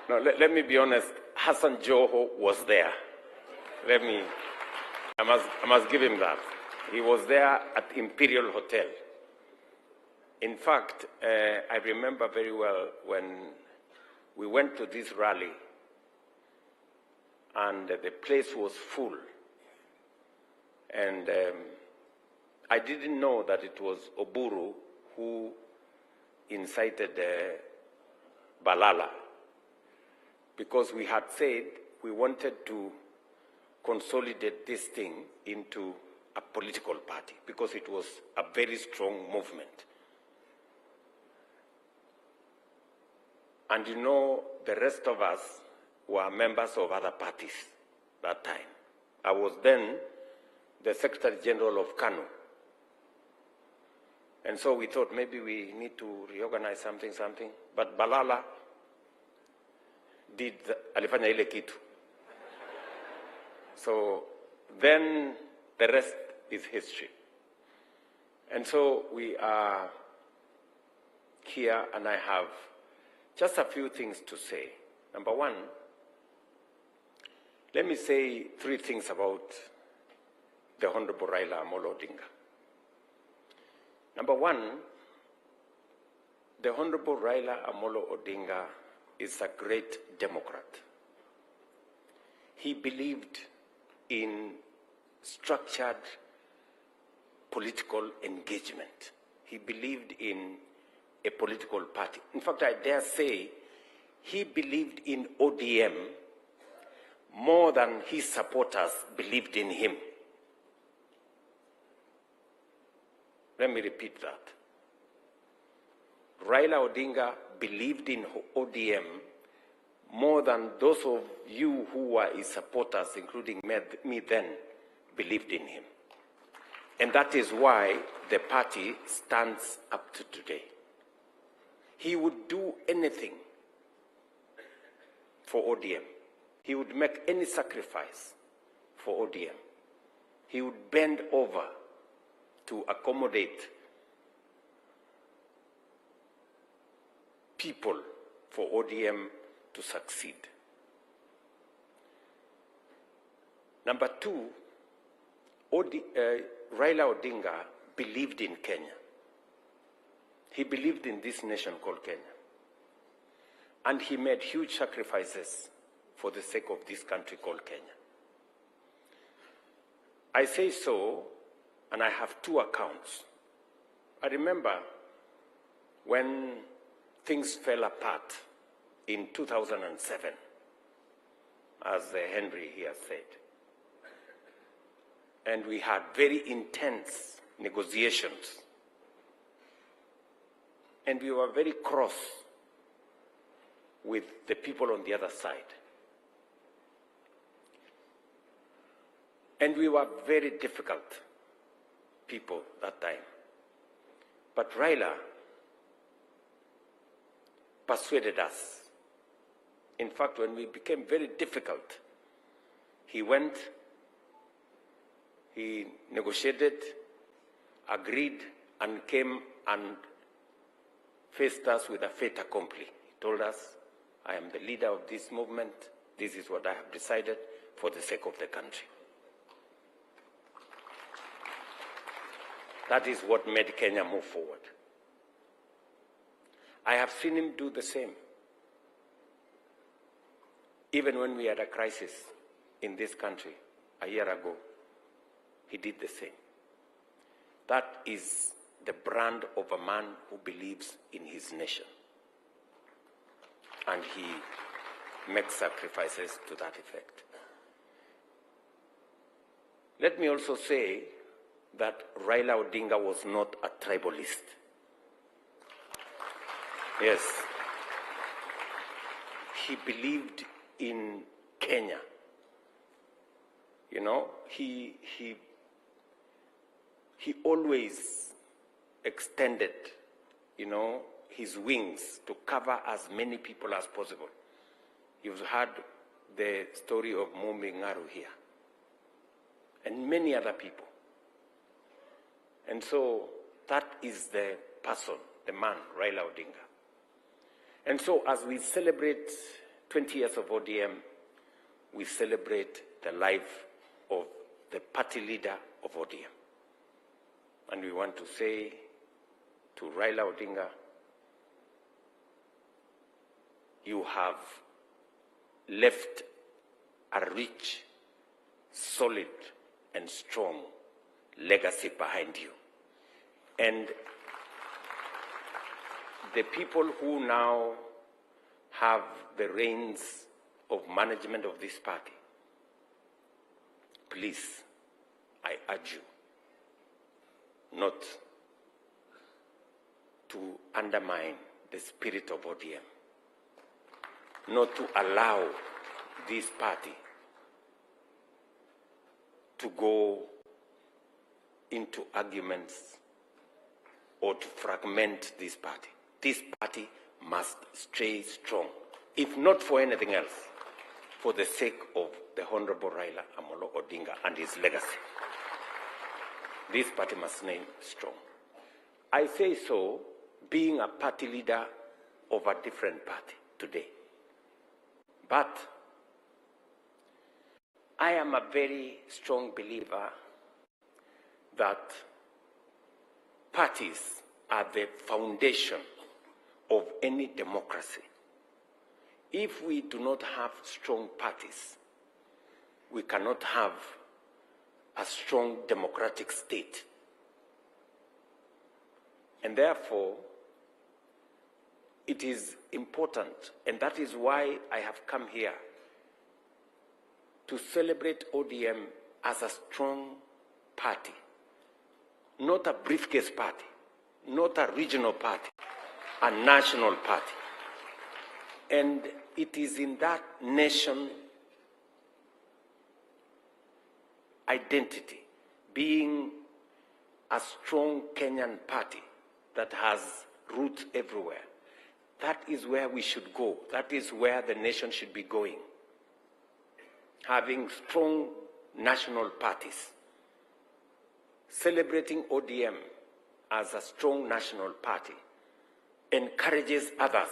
No, let me be honest. Hassan Joho was there. I must give him that. He was there at Imperial Hotel. In fact, I remember very well when we went to this rally and the place was full. And I didn't know that it was Oburu who incited Balala, because we had said we wanted to consolidate this thing into a political party because it was a very strong movement. And you know, the rest of us were members of other parties that time. I was then the Secretary General of KANU. And so we thought maybe we need to reorganize something. But Balala did alifanya ile kitu. So then the rest is history. And so we are here, and I have just a few things to say. Number one, let me say 3 things about the Honorable Raila Amolo Odinga. Number one, the Honorable Raila Amolo Odinga is a great Democrat. He believed in structured political engagement. He believed in a political party. In fact, I dare say he believed in ODM more than his supporters believed in him. Let me repeat that. Raila Odinga believed in ODM more than those of you who were his supporters, including me then, believed in him. And that is why the party stands up to today. He would do anything for ODM. He would make any sacrifice for ODM. He would bend over to accommodate people for ODM to succeed. Number 2, Raila Odinga believed in Kenya. He believed in this nation called Kenya. And he made huge sacrifices for the sake of this country called Kenya. I say so, and I have 2 accounts. I remember when things fell apart in 2007, as Henry here said. And we had very intense negotiations. And we were very cross with the people on the other side. And we were very difficult people that time. But Raila persuaded us. In fact, when we became very difficult, he went, he negotiated, agreed, and came and faced us with a fait accompli. He told us, I am the leader of this movement. This is what I have decided for the sake of the country. That is what made Kenya move forward. I have seen him do the same. Even when we had a crisis in this country a year ago, he did the same. That is the brand of a man who believes in his nation. And he makes sacrifices to that effect. Let me also say that Raila Odinga was not a tribalist. Yes. He believed in Kenya. You know, he always extended, you know, his wings to cover as many people as possible. You've heard the story of Ngaru here, and many other people. And so that is the person, the man, Raila Odinga. And so as we celebrate 20 years of ODM, we celebrate the life of the party leader of ODM. And we want to say to Raila Odinga, you have left a rich, solid, and strong legacy behind you. And the people who now have the reins of management of this party, please, I urge you not to undermine the spirit of ODM, not to allow this party to go into arguments or to fragment this party. This party must stay strong, if not for anything else, for the sake of the Honorable Raila Amolo Odinga and his legacy. This party must stay strong. I say so being a party leader of a different party today. But I am a very strong believer that parties are the foundation of any democracy. If we do not have strong parties, we cannot have a strong democratic state. And therefore, it is important, and that is why I have come here to celebrate ODM as a strong party, not a briefcase party, not a regional party, a national party. And it is in that nation identity, being a strong Kenyan party that has roots everywhere. That is where we should go. That is where the nation should be going. Having strong national parties. Celebrating ODM as a strong national party encourages others,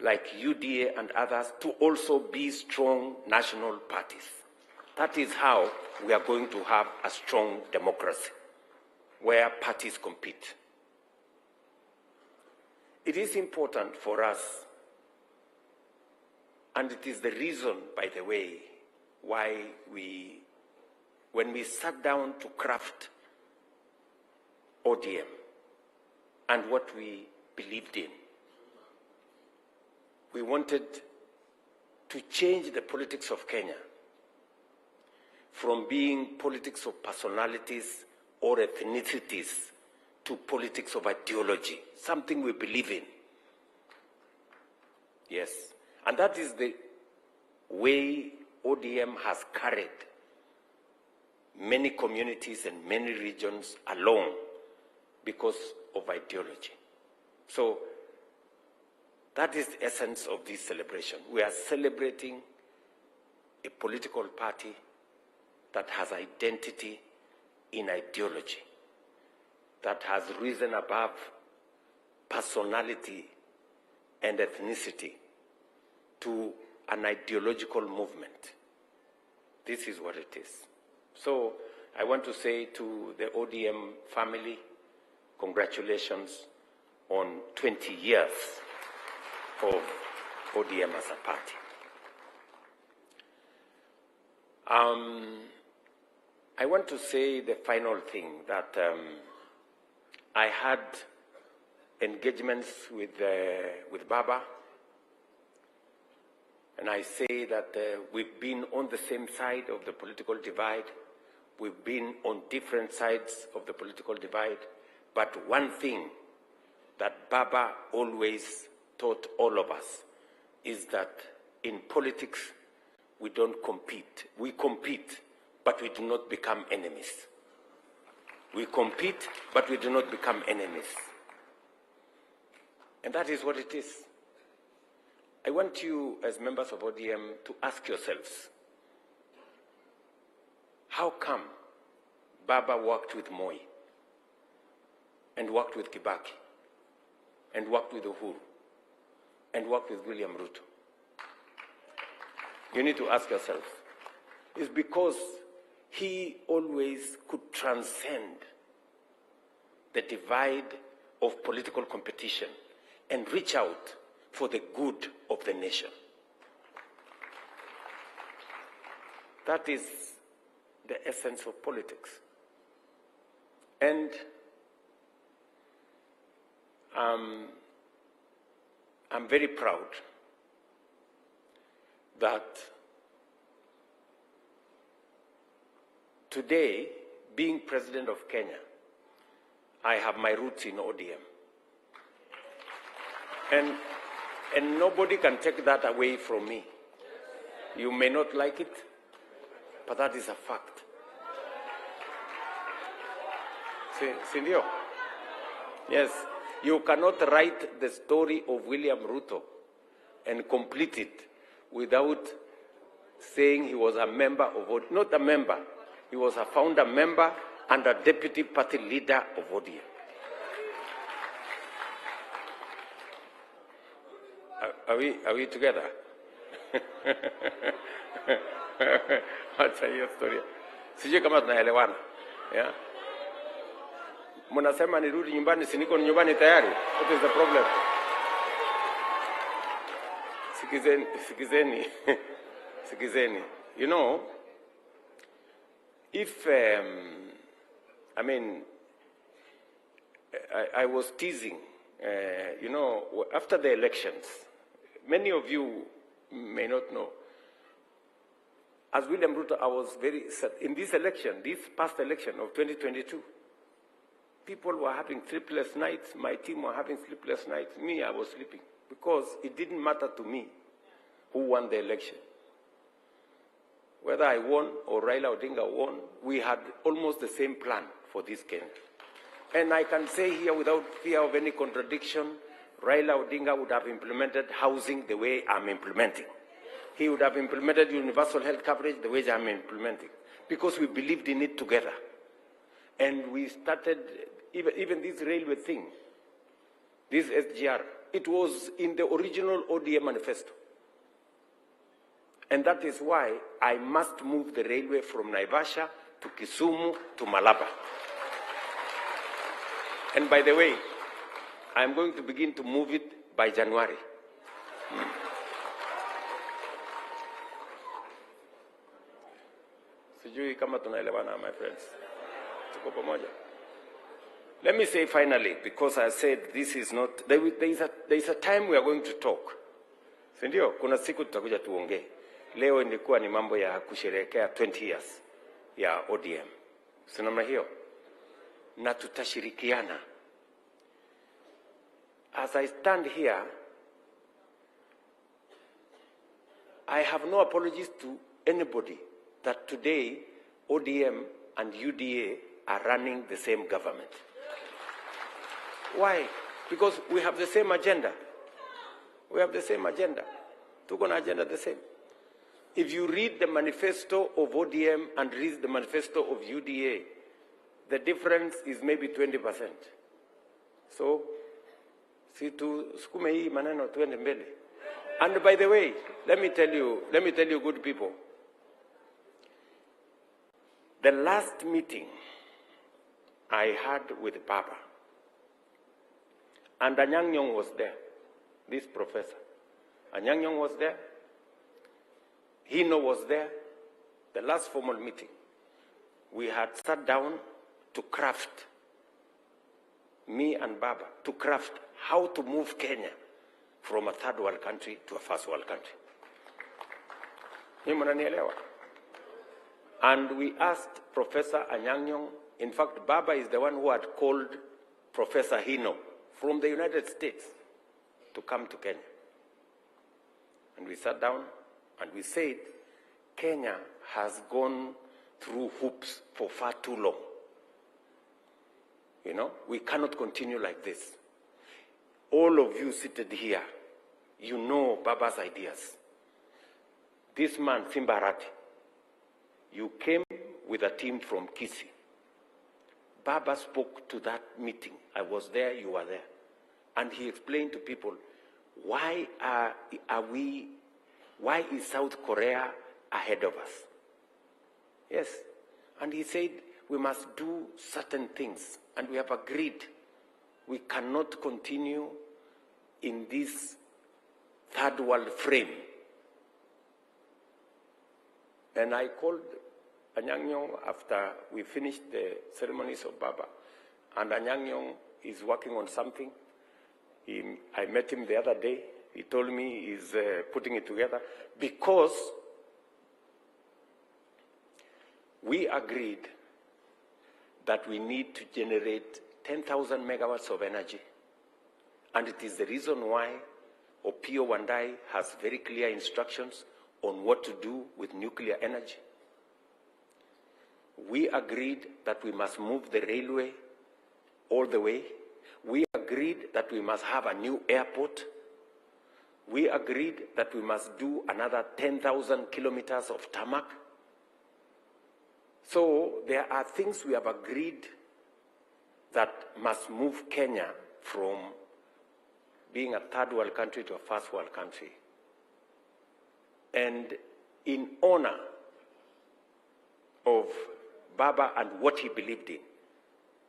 like UDA and others, to also be strong national parties. That is how we are going to have a strong democracy, where parties compete. It is important for us, and it is the reason, by the way, why when we sat down to craft ODM and what we believed in, we wanted to change the politics of Kenya from being politics of personalities or ethnicities to politics of ideology, something we believe in. Yes, and that is the way ODM has carried many communities and many regions along because of ideology. So that is the essence of this celebration. We are celebrating a political party that has identity in ideology, that has risen above personality and ethnicity to an ideological movement. This is what it is. So I want to say to the ODM family, congratulations on 20 years of ODM as a party. I want to say the final thing, that I had engagements with Baba, and I say that we've been on the same side of the political divide. We've been on different sides of the political divide. But one thing that Baba always taught all of us is that in politics, we don't compete. We compete, but we do not become enemies. We compete, but we do not become enemies. And that is what it is. I want you, as members of ODM, to ask yourselves, how come Baba worked with Moi, and worked with Kibaki, and worked with Uhuru, and worked with William Ruto? you need to ask yourself, is because he always could transcend the divide of political competition and reach out for the good of the nation. That is the essence of politics. And I'm very proud that today, being president of Kenya, I have my roots in ODM. And nobody can take that away from me. You may not like it, but that is a fact. Sindio? Yes, you cannot write the story of William Ruto and complete it without saying he was a member of ODM. Not a member, he was a founder member and a deputy party leader of ODM. Are we together? Acha hiyo story. Sijui kama tunaelewana. Yeah? Mnasema nirudi nyumbani, si niko nyumbani tayari. What is the problem? Sikizeni. You know, if, I was teasing, you know, after the elections, many of you may not know, as William Ruto, I was very sad. In this election, this past election of 2022, people were having sleepless nights. My team were having sleepless nights. Me, I was sleeping because it didn't matter to me who won the election. Whether I won or Raila Odinga won, we had almost the same plan for this Kenya. And I can say here without fear of any contradiction, Raila Odinga would have implemented housing the way I'm implementing. He would have implemented universal health coverage the way I'm implementing, because we believed in it together. And we started, even this railway thing, this SGR, it was in the original ODM manifesto. And that is why I must move the railway from Naivasha to Kisumu to Malaba. And by the way, I'm going to begin to move it by January. Sijui kama tunaelewana, my friends. Tuko pamoja. Let me say finally, because I said this is not, there is a time we are going to talk. Sindio? Kuna siku tutakuja tuongee. Leo ilikuwa ni mambo ya kusherehekea 20 years ya ODM. Sinamna hiyo. Na tutashirikiana. As I stand here, I have no apologies to anybody that today ODM and UDA are running the same government. Why? Because we have the same agenda. We have the same agenda. Tuko na agenda the same. If you read the manifesto of ODM and read the manifesto of UDA, the difference is maybe 20%. So, si tu sukume hii maneno tuende mbele. And by the way, let me tell you good people, the last meeting I had with Baba, and Anyang' Nyong'o was there, this professor. Anyang' Nyong'o was there. Hino was there. The last formal meeting, we had sat down to craft, me and Baba, to craft how to move Kenya from a third world country to a first world country. And we asked Professor Anyang' Nyong'o, in fact, Baba is the one who had called Professor Hino from the United States to come to Kenya. And we sat down and we said, Kenya has gone through hoops for far too long. You know, we cannot continue like this. All of you seated here, you know Baba's ideas. This man, Simba Arati, you came with a team from Kisii. Baba spoke to that meeting. I was there, you were there. And he explained to people, why are we why is South Korea ahead of us? Yes, and he said we must do certain things, and we have agreed we cannot continue in this third world frame. And I called Anyang Nyong after we finished the ceremonies of Baba, and Anyang Nyong is working on something. I met him the other day. He told me he's putting it together because we agreed that we need to generate 10,000 megawatts of energy. And it is the reason why Opiyo Wandayi has very clear instructions on what to do with nuclear energy. We agreed that we must move the railway all the way. We agreed that we must have a new airport. We agreed that we must do another 10,000 kilometers of tarmac. So there are things we have agreed that must move Kenya from being a third world country to a first world country. And in honor of Baba and what he believed in,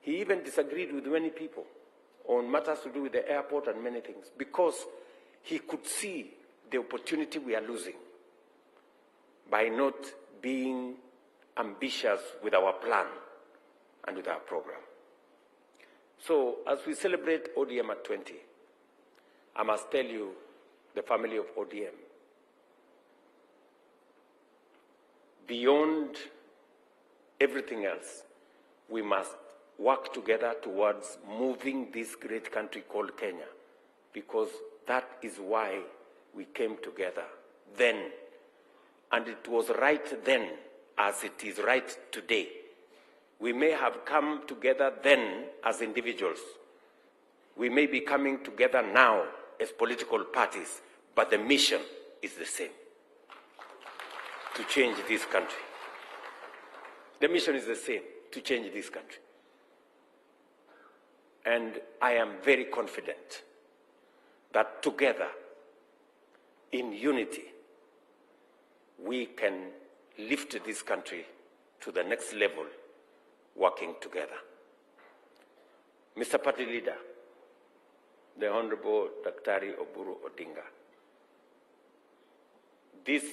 he even disagreed with many people on matters to do with the airport and many things, because he could see the opportunity we are losing by not being ambitious with our plan and with our program. So as we celebrate ODM at 20, I must tell you, the family of ODM, beyond everything else, we must work together towards moving this great country called Kenya, because that is why we came together then. And it was right then as it is right today. We may have come together then as individuals. We may be coming together now as political parties, but the mission is the same: to change this country. The mission is the same: to change this country. And I am very confident that together, in unity, we can lift this country to the next level, working together. Mr. Party Leader, the Honorable Daktari Oburu Odinga, this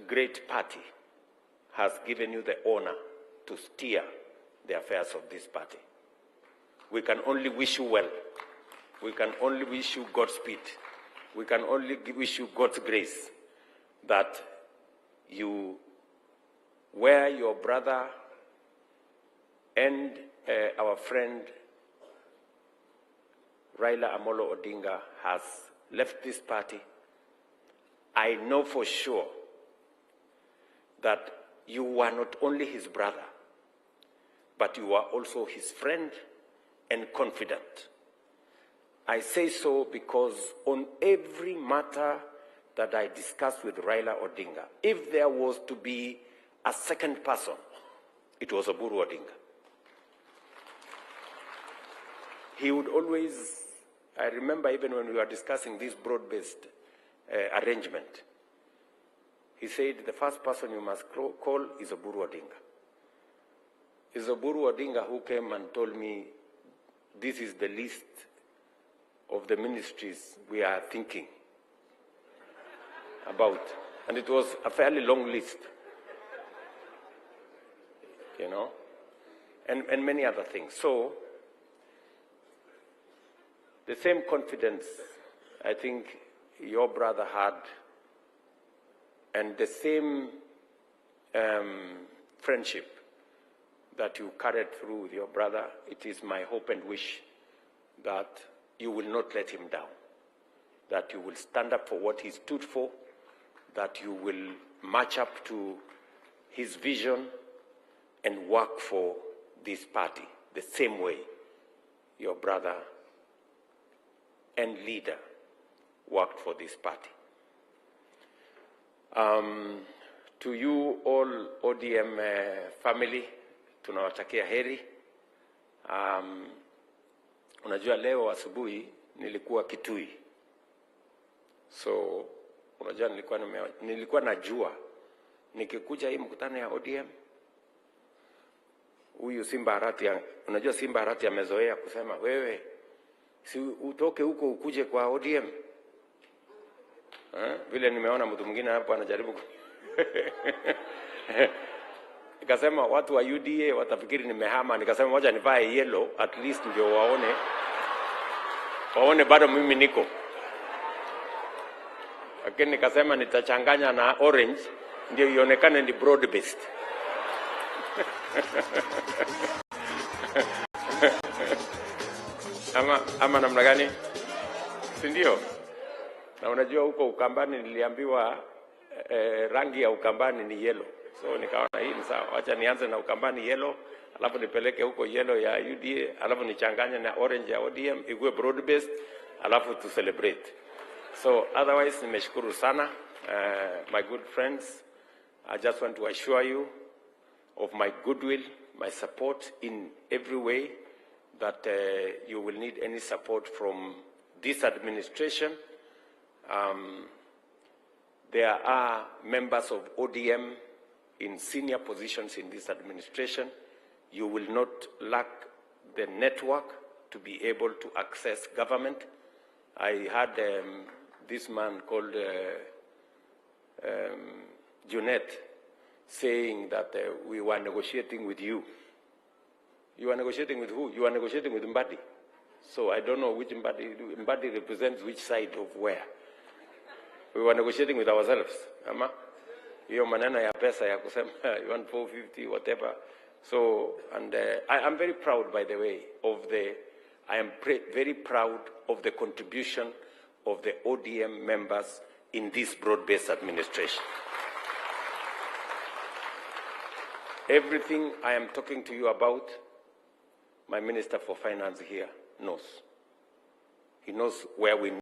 great party has given you the honor to steer the affairs of this party. We can only wish you well. We can only wish you Godspeed. We can only wish you God's grace that you, where your brother and our friend Raila Amolo Odinga has left this party, I know for sure that you are not only his brother, but you are also his friend and confidant. I say so because on every matter that I discussed with Raila Odinga, if there was to be a second person, it was Oburu Odinga. He would always, I remember even when we were discussing this broad-based arrangement, he said the first person you must call is Oburu Odinga. It's Oburu Odinga who came and told me, this is the list of the ministries we are thinking about. And it was a fairly long list, you know, and many other things. So the same confidence I think your brother had, and the same friendship that you carried through with your brother, it is my hope and wish that you will not let him down, that you will stand up for what he stood for, that you will match up to his vision and work for this party the same way your brother and leader worked for this party. To you all ODM family, tunawatakia heri. Unajua leo asubuhi nilikuwa Kitui. So unajua nilikuwa najua nikikuja hii mkutano ya ODM, huyu Simba Arati, unajua Simba Arati amezoea kusema wewe si utoke huko ukuje kwa ODM. Vile nimeona mtu mwingine hapo anajaribu nikasema watu wa UDA watafikiri nimehama, nikasema wacha nivae yellow at least ndio waone bado mimi niko. Lakini nikasema nitachanganya na orange ndio ionekane ni broad based. ama namna gani? Si ndio? Na unajua huko Ukambani niliambiwa rangi ya Ukambani ni yellow. So nikaona hii ni sawa. Acha nianze na Ukambani yellow, alafu nipeleke huko yellow ya UDA, alafu nichanganye na orange ya ODM, ikuwe broad based, alafu to celebrate. So otherwise nimeshukuru sana my good friends. I just want to assure you of my goodwill, my support in every way, that you will need any support from this administration. There are members of ODM in senior positions in this administration. You will not lack the network to be able to access government. I had this man called Junet saying that we were negotiating with you. You are negotiating with who? You are negotiating with Mbadi. So I don't know which Mbadi. Mbadi represents which side of where. We were negotiating with ourselves. Ama? Hiyo maneno ya pesa ya kusema you want 450 whatever. So and I am very proud, by the way, of very proud of the contribution of the ODM members in this broad-based administration. Everything I am talking to you about, my Minister for Finance here knows. He knows where we